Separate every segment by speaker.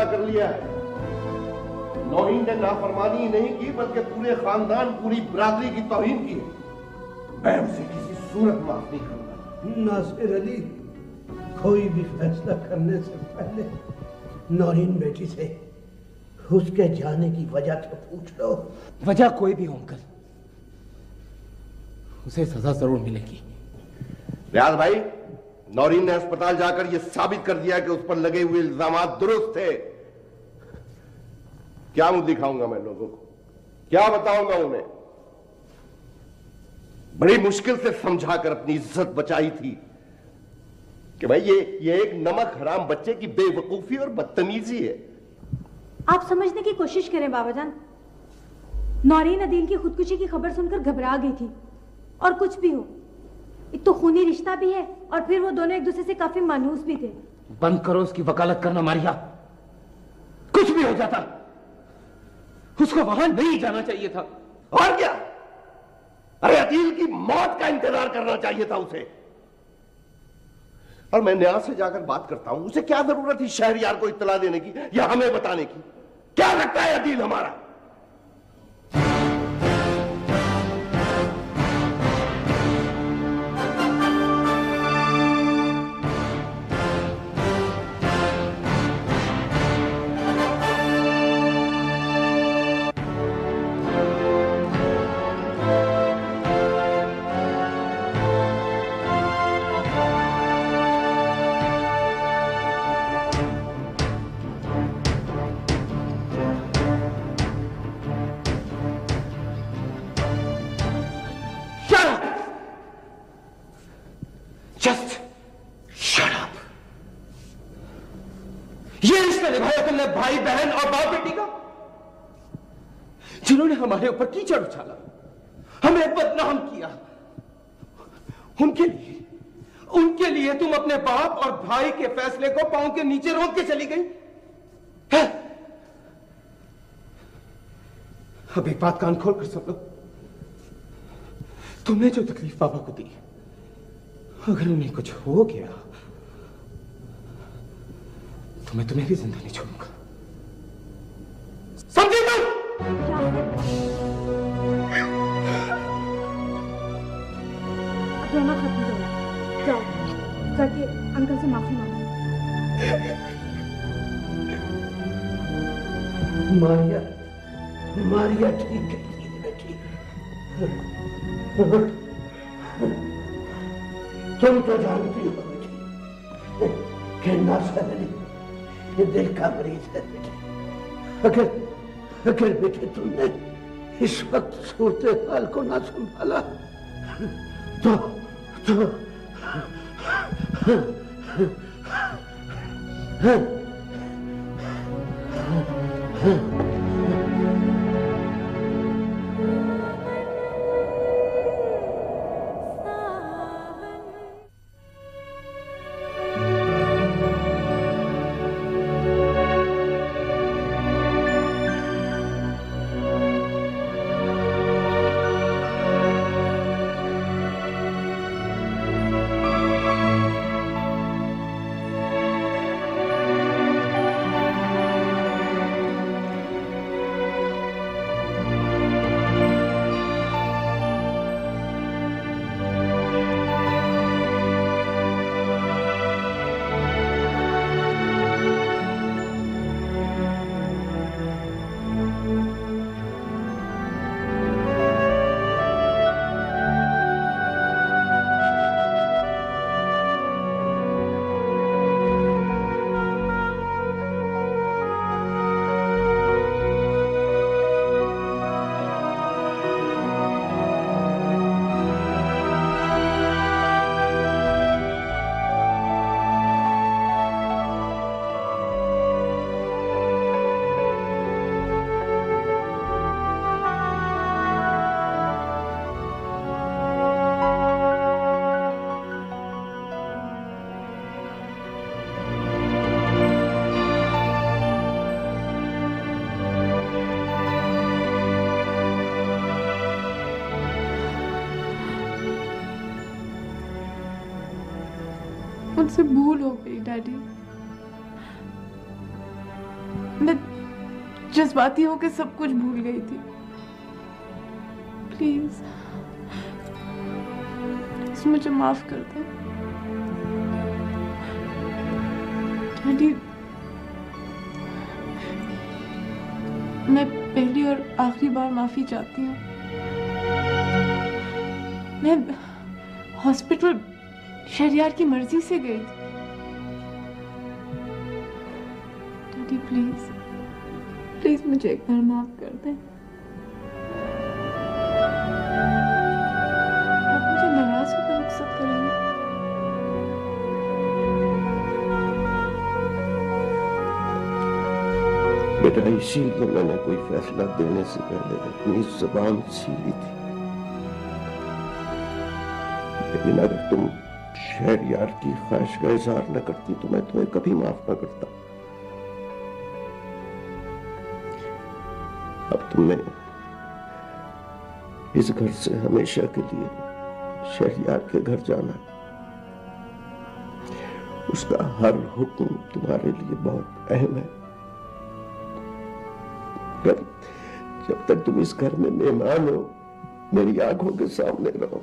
Speaker 1: कर लिया है। नौरीन ने नाफरमानी नहीं की बल्कि पूरे खानदान, पूरी बिरादरी की तौहीन की। मैं उसे किसी सूरत माफ नहीं करूंगा।
Speaker 2: नासिर अली, कोई भी फैसला करने से पहले नौरीन बेटी से उसके जाने की वजह तो पूछ लो।
Speaker 3: वजह कोई भी हो अंकल, उसे सजा जरूर मिलेगी।
Speaker 1: रियाज भाई, नौरीन ने अस्पताल जाकर यह साबित कर दिया कि उस पर लगे हुए इल्जामात दुरुस्त थे। क्या मुंह दिखाऊंगा मैं लोगों को, क्या बताऊंगा उन्हें? बड़ी मुश्किल से समझाकर अपनी इज्जत बचाई थी कि भाई ये एक नमक हराम बच्चे की बेवकूफी और बदतमीजी है।
Speaker 4: आप समझने की कोशिश करें बाबाजान। नौरीन अदील की खुदकुशी की खबर सुनकर घबरा गई थी। और कुछ भी हो, एक तो खूनी रिश्ता भी है और फिर वो दोनों एक दूसरे से काफी मानूस भी थे।
Speaker 3: बंद करो उसकी वकालत करना मारिया। कुछ भी हो जाता, उसको वहां नहीं जाना चाहिए था।
Speaker 1: और क्या? अरे अदील की मौत का इंतजार करना चाहिए था उसे। और मैं न्याज से जाकर बात करता हूं, उसे क्या जरूरत थी शहरयार को इत्तला देने की या हमें बताने की? क्या लगता है अदील हमारा?
Speaker 3: भाई बहन और बाप बेटी का, जिन्होंने हमारे ऊपर कीचड़ उछाला, हमें बदनाम किया, उनके लिए तुम अपने बाप और भाई के फैसले को पांव के नीचे रोक के चली गई है? अब एक बात कान खोल कर सुन लो, तुमने जो तकलीफ पापा को दी, अगर उन्हें कुछ हो गया तो मैं तुम्हें भी जिंदा नहीं छोड़ूंगा। समझे तुम?
Speaker 4: अब रोना खत्म करो, जाओ जाके अंकल से माफी मांगो।
Speaker 2: मारिया, मारिया ठीक है बेटी। तुम तो जानती हो बेटी कि नासिर अली ये दिल का मरीज है बेटी। अगर बेटे तुमने इस वक्त सूरत हाल को ना संभाला तो
Speaker 5: मुझसे भूल हो गई डैडी। मैं जज्बाती होकर सब कुछ भूल गई थी। प्लीज मुझे माफ कर दो डैडी। मैं पहली और आखिरी बार माफी चाहती हूँ। मैं हॉस्पिटल शहरयार की मर्जी से गई थी। डैडी प्लीज प्लीज मुझे एक बार माफ कर दें। आप मुझे नाराज होकर रुखसत करेंगे?
Speaker 1: बेटा, इसीलिए मैंने कोई फैसला देने से पहले अपनी जुबान छीली थी। लेकिन अगर तुम शहरयार की ख्वाहिश का इजहार न करती तो मैं तुम्हें कभी माफ न करता। अब तुम्हें इस घर से हमेशा के लिए शहरयार के घर जाना है। उसका हर हुक्म तुम्हारे लिए बहुत अहम है। जब तक तुम इस घर में मेहमान हो, मेरी आंखों के सामने रहो।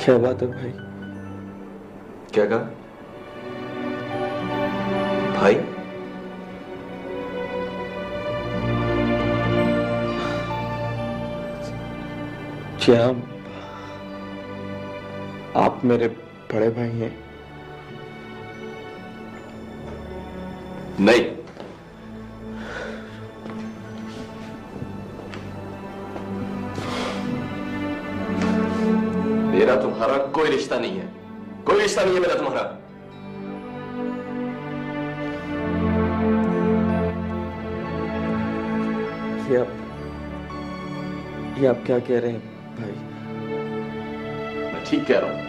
Speaker 6: क्या बात है भाई?
Speaker 3: क्या कहा भाई?
Speaker 6: क्या आप मेरे बड़े भाई हैं?
Speaker 3: नहीं, मेरा तुम्हारा कोई रिश्ता नहीं है। कोई रिश्ता नहीं है मेरा तुम्हारा।
Speaker 6: ये आप क्या कह रहे हैं भाई?
Speaker 3: मैं ठीक कह रहा हूं।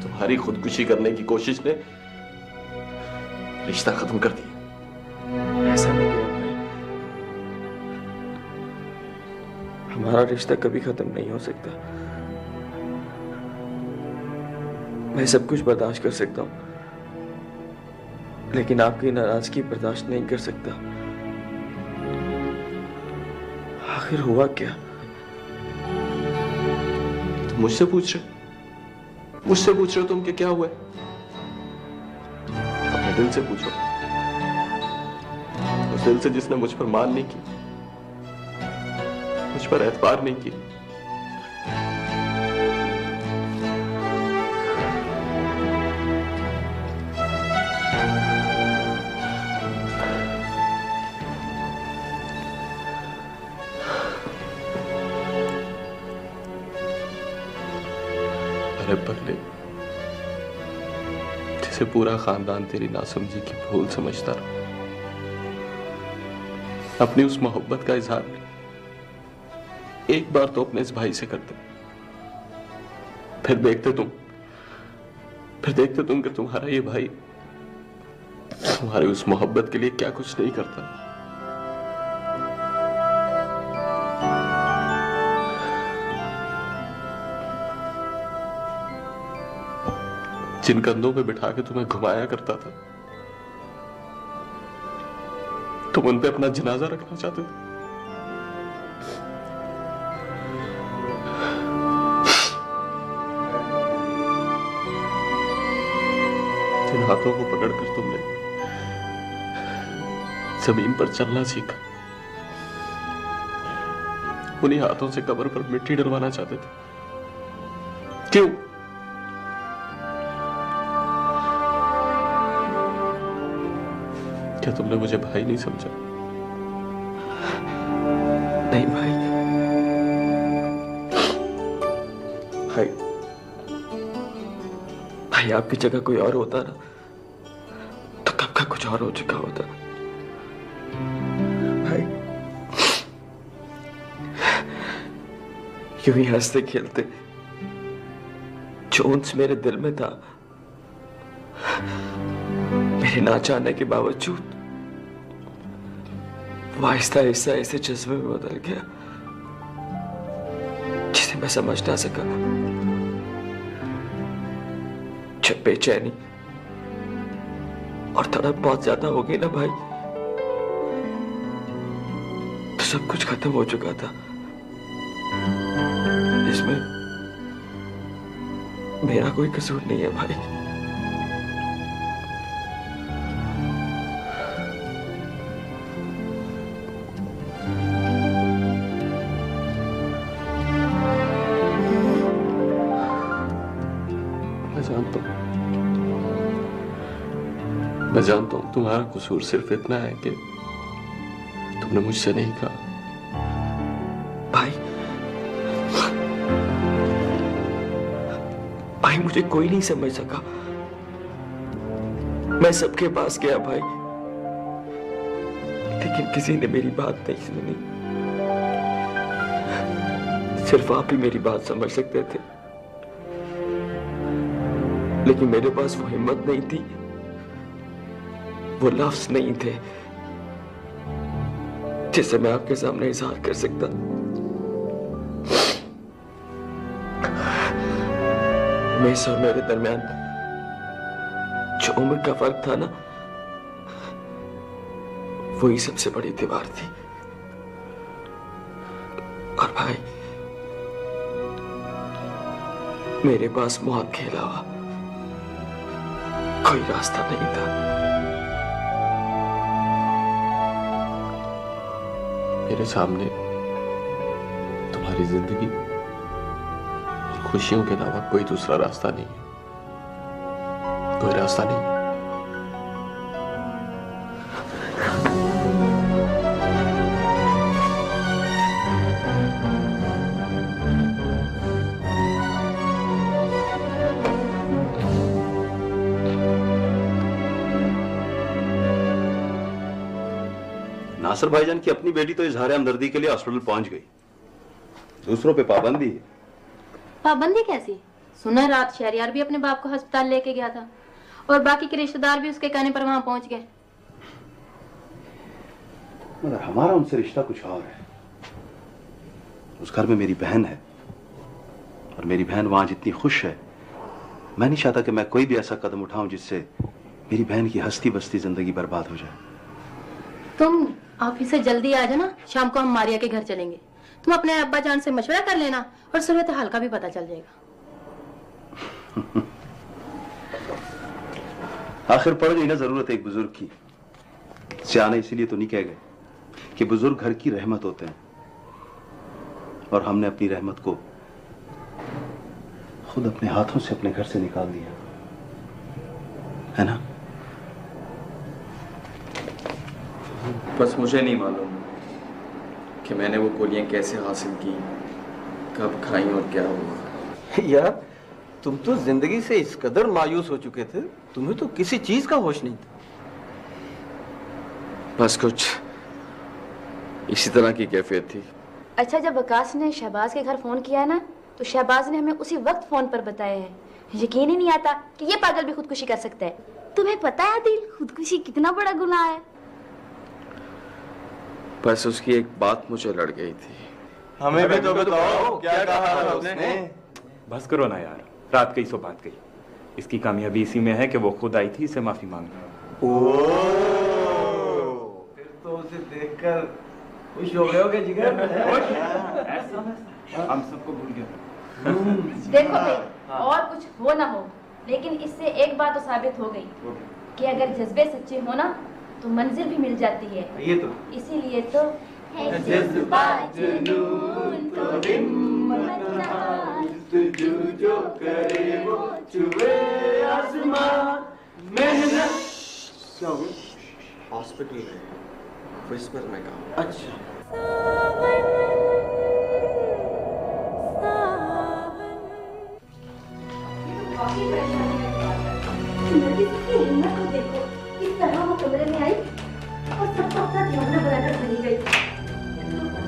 Speaker 3: तुम्हारी खुदकुशी करने की कोशिश ने रिश्ता खत्म कर दिया।
Speaker 6: ऐसा नहीं है भाई, हमारा रिश्ता कभी खत्म नहीं हो सकता। मैं सब कुछ बर्दाश्त कर सकता हूं, लेकिन आपकी नाराजगी बर्दाश्त नहीं कर सकता। आखिर हुआ क्या?
Speaker 3: तुम मुझसे पूछ रहे हो तुम कि क्या हुआ? अपने दिल से पूछो, उस दिल से जिसने मुझ पर मान नहीं की, मुझ पर एतबार नहीं की। अरे बल्ले, जिसे पूरा खानदान तेरी नासमझी की भूल समझता रहा, अपनी उस मोहब्बत का इजहार एक बार तो अपने इस भाई से करते। फिर देखते तुम कि तुम्हारा ये भाई तुम्हारी उस मोहब्बत के लिए क्या कुछ नहीं करता। जिन कंधों पे बिठा के तुम्हें घुमाया करता था, तुम उन पे अपना जनाजा रखना चाहते थे। जिन हाथों को पकड़कर तुमने
Speaker 6: जमीन पर चलना सीखा। उन्हीं हाथों से कब्र पर मिट्टी डलवाना चाहते थे। क्यों? क्या तुमने मुझे भाई नहीं समझा?
Speaker 3: नहीं भाई, भाई भाई आपकी जगह कोई और होता ना तो कब का कुछ और हो चुका होता। भाई यूं ही हंसते खेलते जो उन्स मेरे दिल में था, मेरे ना चाहने के बावजूद वो आहिस्ता आहिस्ता ऐसे जज्बे में बदल गया जिसे मैं समझ ना सका। जब बेचैनी और तड़प बहुत ज्यादा हो गई ना भाई, तो सब कुछ खत्म हो चुका था। इसमें मेरा कोई कसूर नहीं है भाई।
Speaker 6: मैं जानता हूं तुम्हारा कसूर सिर्फ इतना है कि तुमने मुझसे नहीं कहा।
Speaker 3: भाई मुझे कोई नहीं समझ सका। मैं सबके पास गया भाई, लेकिन किसी ने मेरी बात नहीं सुनी। सिर्फ आप ही मेरी बात समझ सकते थे, लेकिन मेरे पास वो हिम्मत नहीं थी, वो लफ्ज नहीं थे जिसे मैं आपके सामने इजहार कर सकता। मेरे और मेरे दरमियान जो उम्र का फर्क था ना, वही सबसे बड़ी दीवार थी। और भाई मेरे पास मौत के अलावा कोई रास्ता नहीं था।
Speaker 6: मेरे सामने तुम्हारी जिंदगी और खुशियों के अलावा कोई दूसरा रास्ता नहीं है, कोई रास्ता नहीं।
Speaker 7: नासिर भाईजान की अपनी बेटी तो इजहार हमदर्दी के लिए हॉस्पिटल पहुंच गई, दूसरों पे पाबंदी है।
Speaker 8: पाबंदी कैसी? सुना रात शहरियार भी अपने बाप को अस्पताल लेके गया था और बाकी के रिश्तेदार भी उसके कहने पर वहां पहुंच गए।
Speaker 7: मगर हमारा उनसे रिश्ता कुछ और है। उस घर में मेरी बहन है और मेरी बहन वहां जितनी खुश है, मैं नहीं चाहता कि मैं कोई भी ऐसा कदम उठाऊं जिससे मेरी बहन की हंसती बसती जिंदगी बर्बाद हो जाए।
Speaker 8: तुम ऑफिस से जल्दी आ जाना, शाम को हम मारिया के घर चलेंगे। तुम अपने अब्बा जान से मशवरा कर लेना और सूरत हाल का भी पता चल जाएगा।
Speaker 7: आखिर पड़ गई ना जरूरत एक बुजुर्ग की। सियाने इसीलिए तो नहीं कह गए कि बुजुर्ग घर की रहमत होते हैं, और हमने अपनी रहमत को खुद अपने हाथों से अपने घर से निकाल दिया है ना।
Speaker 6: बस मुझे नहीं मालूम कि मैंने वो गोलियां कैसे हासिल की, कब खाई और क्या हुआ।
Speaker 9: यार तुम तो जिंदगी से इस कदर मायूस हो चुके थे, तुम्हें तो किसी चीज का होश नहीं था।
Speaker 6: बस कुछ इसी तरह की कैफियत थी।
Speaker 10: अच्छा, जब वकास ने शहबाज के घर फोन किया ना, तो शहबाज ने हमें उसी वक्त फोन पर बताया है। यकीन ही नहीं आता कि ये पागल भी खुदकुशी कर सकता है। तुम्हें पता है आदिल, खुदकुशी कितना बड़ा गुनाह है।
Speaker 6: बस उसकी एक बात मुझे लड़ गई थी।
Speaker 9: हमें भी तो बताओ क्या कहा था उसने।
Speaker 11: बस करो ना यार, रात गई सो बात गई। इसकी कामयाबी इसी में है कि वो खुद आई थी इसे माफी मांगने।
Speaker 9: फिर तो उसे देखकर खुश हो गए होगे जिगर।
Speaker 11: हम सबको भूल गए।
Speaker 10: देखो भाई, और कुछ हो ना हो, लेकिन इससे एक बात तो साबित हो गई कि अगर जज्बे सच्चे हो ना तो मंजिल भी मिल जाती है।
Speaker 9: ये तो
Speaker 10: इसीलिए तो है जज्बा जुनून तो हिम्मत जहां,
Speaker 9: जुस्तजू जो करे वो छुए आसमान, मेहनत। क्या हो गया?
Speaker 6: हॉस्पिटल में विस्पर में काम।
Speaker 9: अच्छा
Speaker 10: हिम्मत को देखो, किस तरह वो कमरे में आई और सबको अपना दीवाना बनाकर चली गई।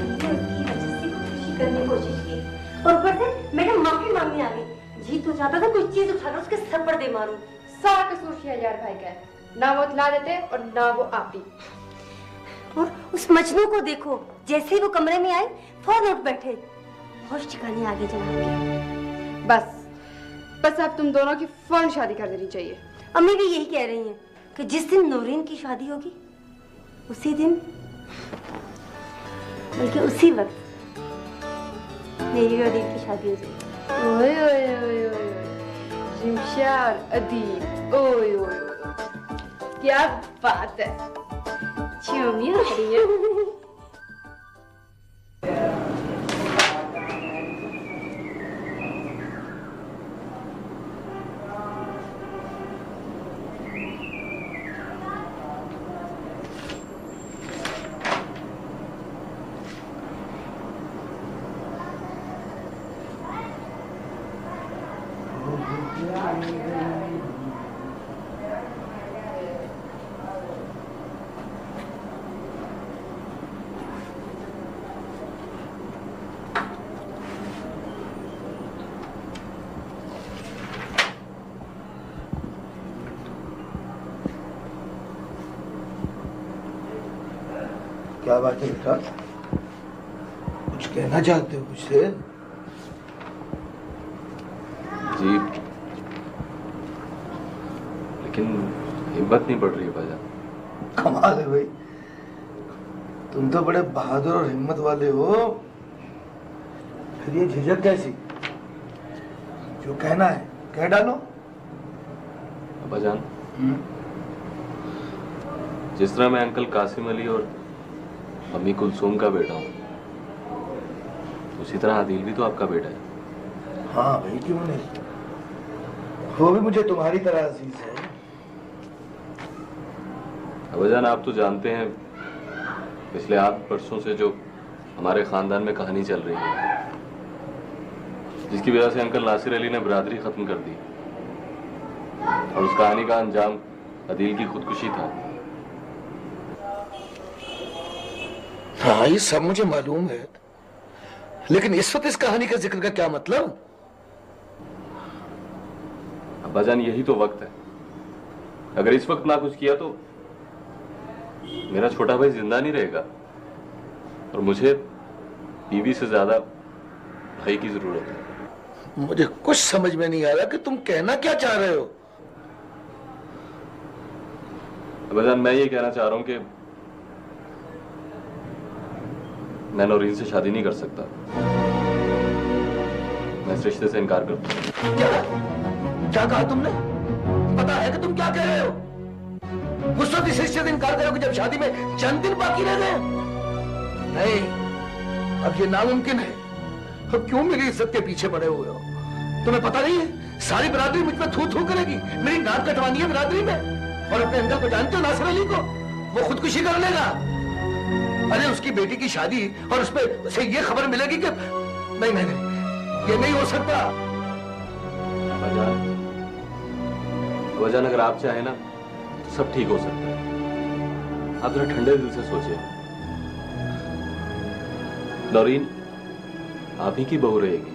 Speaker 10: उसकी वजह से खुशी करने की कोशिश की और ऊपर से मैडम माफी मांगने आ गई। जी तो चाहता था कोई चीज उठाकर उसके सर पर दे मारूं।
Speaker 5: सारा कसूर शहरयार भाई का है, ना वो ला देते और ना वो आप ही।
Speaker 10: और उस मजनू को देखो, जैसे ही वो कमरे में आए फौरन उठ बैठे। होश ठिकाने आगे जनाब।
Speaker 5: बस अब तुम दोनों की फौरन शादी कर देनी चाहिए।
Speaker 10: अम्मी भी यही कह रही हैं कि जिस दिन नौरीन की शादी होगी उसी दिन, बल्कि उसी वक्त मेरी और अदीब की शादी हो जाएगी।
Speaker 5: ओए ओए ओए ओए, रिमशा और अदीब, ओए ओए ओए, क्या बात है, चूमी हो रही है।
Speaker 2: क्या बात है बेटा, कुछ कहना चाहते हो मुझसे?
Speaker 6: जी, लेकिन हिम्मत नहीं बढ़ रही है भाईजान।
Speaker 2: कमाल है भाई, तुम तो बड़े बहादुर और हिम्मत वाले हो। फिर ये झिझक कैसी? जो कहना है कह डालो।
Speaker 6: भाईजान, जिस तरह मैं अंकल कासिम अली और अम्मी कुलसूम का बेटा हूँ, उसी तरह आदिल भी तो आपका बेटा है।
Speaker 2: हाँ भाई, क्यों नहीं, वो भी मुझे तुम्हारी तरह अजीज है।
Speaker 6: अब्बाजान, आप तो जानते हैं पिछले 8 वर्षों से जो हमारे खानदान में कहानी चल रही है, जिसकी वजह से अंकल नासिर अली ने बरादरी खत्म कर दी, और उस कहानी का अंजाम अदील की खुदकुशी था।
Speaker 2: हाँ, ये सब मुझे मालूम है, लेकिन इस वक्त इस कहानी का जिक्र का क्या मतलब?
Speaker 6: अब्बाजान, यही तो वक्त है। अगर इस वक्त ना कुछ किया तो मेरा छोटा भाई जिंदा नहीं रहेगा, और मुझे बीवी से ज्यादा भाई की जरूरत है।
Speaker 2: मुझे कुछ समझ में नहीं आ रहा कि तुम कहना क्या चाह रहे हो।
Speaker 6: अब्बाजान, मैं ये कहना चाह रहा हूं कि मैं नौरीन से शादी नहीं कर सकता। मैं इस रिश्ते से इनकार करता हूं।
Speaker 2: क्या कहा तुमने? पता है कि तुम क्या कह रहे हो? उस वक्त इस रिश्ते से इनकार करोगे जब शादी में चंद दिन बाकी रह गए? नहीं, अब ये नामुमकिन है। अब क्यों मेरी इज्जत के पीछे पड़े हुए हो? तुम्हें पता नहीं है, सारी बिरादरी मुझ पर थू थू करेगी, मेरी नाक कटवानी है बिरादरी में। और अपने अंकल को जानते हो, नासिर अली को, वो खुदकुशी कर लेगा। अरे उसकी बेटी की शादी और उस पे उसे ये खबर मिलेगी कि नहीं नहीं नहीं, ये नहीं हो सकता।
Speaker 6: अब्बाजान, अगर आप चाहें ना तो सब ठीक हो सकता है। आप जरा ठंडे दिल से सोचिए। नौरीन आप ही की बहू रहेगी,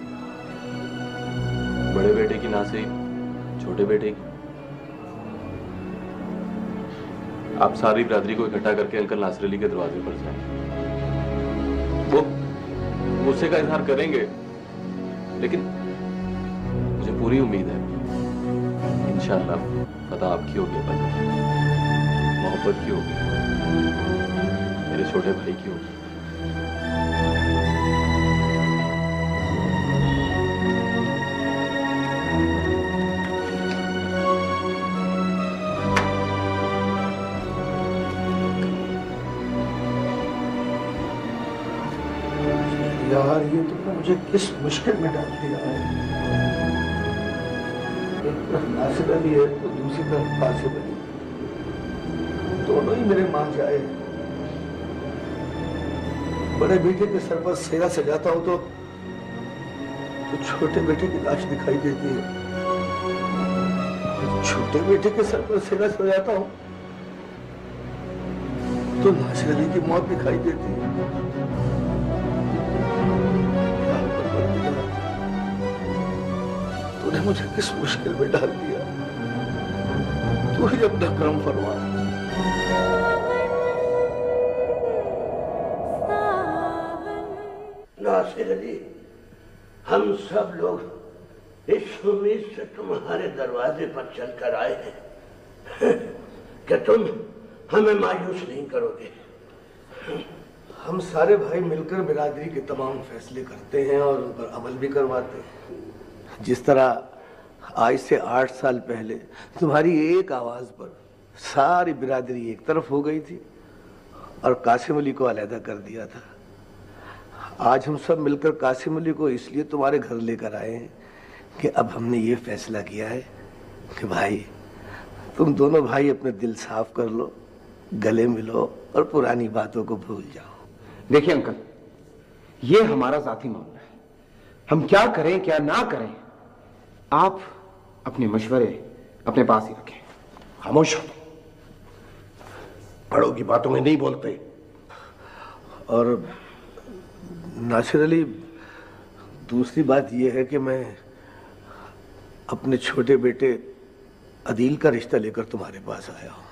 Speaker 6: बड़े बेटे की ना सही छोटे बेटे की। आप सारी बिरादरी को इकट्ठा करके अंकल नासिर अली के दरवाजे पर जाएं। वो गुस्से का इजहार करेंगे, लेकिन मुझे पूरी उम्मीद है इंशाअल्लाह फतह आपकी होगी, मोहब्बत की होगी, मेरे छोटे भाई की होगी।
Speaker 2: मुझे किस मुश्किल में डाल दिया है। एक तरफ नासिर अली है तो दूसरी तरफ कासिम अली, दोनों ही मेरे मां जाए। बड़े बेटे के सर पर सेहरा सजाता हूं तो छोटे बेटे की लाश दिखाई देती है, छोटे बेटे के सर पर सेहरा सजाता हूं तो नासिर अली की मौत दिखाई देती है। तूने मुझे किस मुश्किल में डाल दिया, तू ही अपना करम फरमा। नासिर अली, हम सब लोग इस उम्मीद से तुम्हारे दरवाजे पर चलकर आए हैं कि तुम हमें मायूस नहीं करोगे। हम सारे भाई मिलकर बिरादरी के तमाम फैसले करते हैं और उन पर अमल भी करवाते हैं। जिस तरह आज से 8 साल पहले तुम्हारी एक आवाज पर सारी बिरादरी एक तरफ हो गई थी और कासिम अली को अलहदा कर दिया था, आज हम सब मिलकर कासिम अली को इसलिए तुम्हारे घर लेकर आए हैं कि अब हमने ये फैसला किया है कि भाई तुम दोनों भाई अपने दिल साफ कर लो, गले मिलो और पुरानी बातों को भूल जाओ।
Speaker 3: देखिए अंकल, ये हमारा जाती मामला है, हम क्या करें क्या ना करें आप अपने मशवरे अपने पास ही रखें।
Speaker 2: खामोश हो, बड़ों की बातों में नहीं बोलते। और नासिर अली, दूसरी बात यह है कि मैं अपने छोटे बेटे अदील का रिश्ता लेकर तुम्हारे पास आया हूं।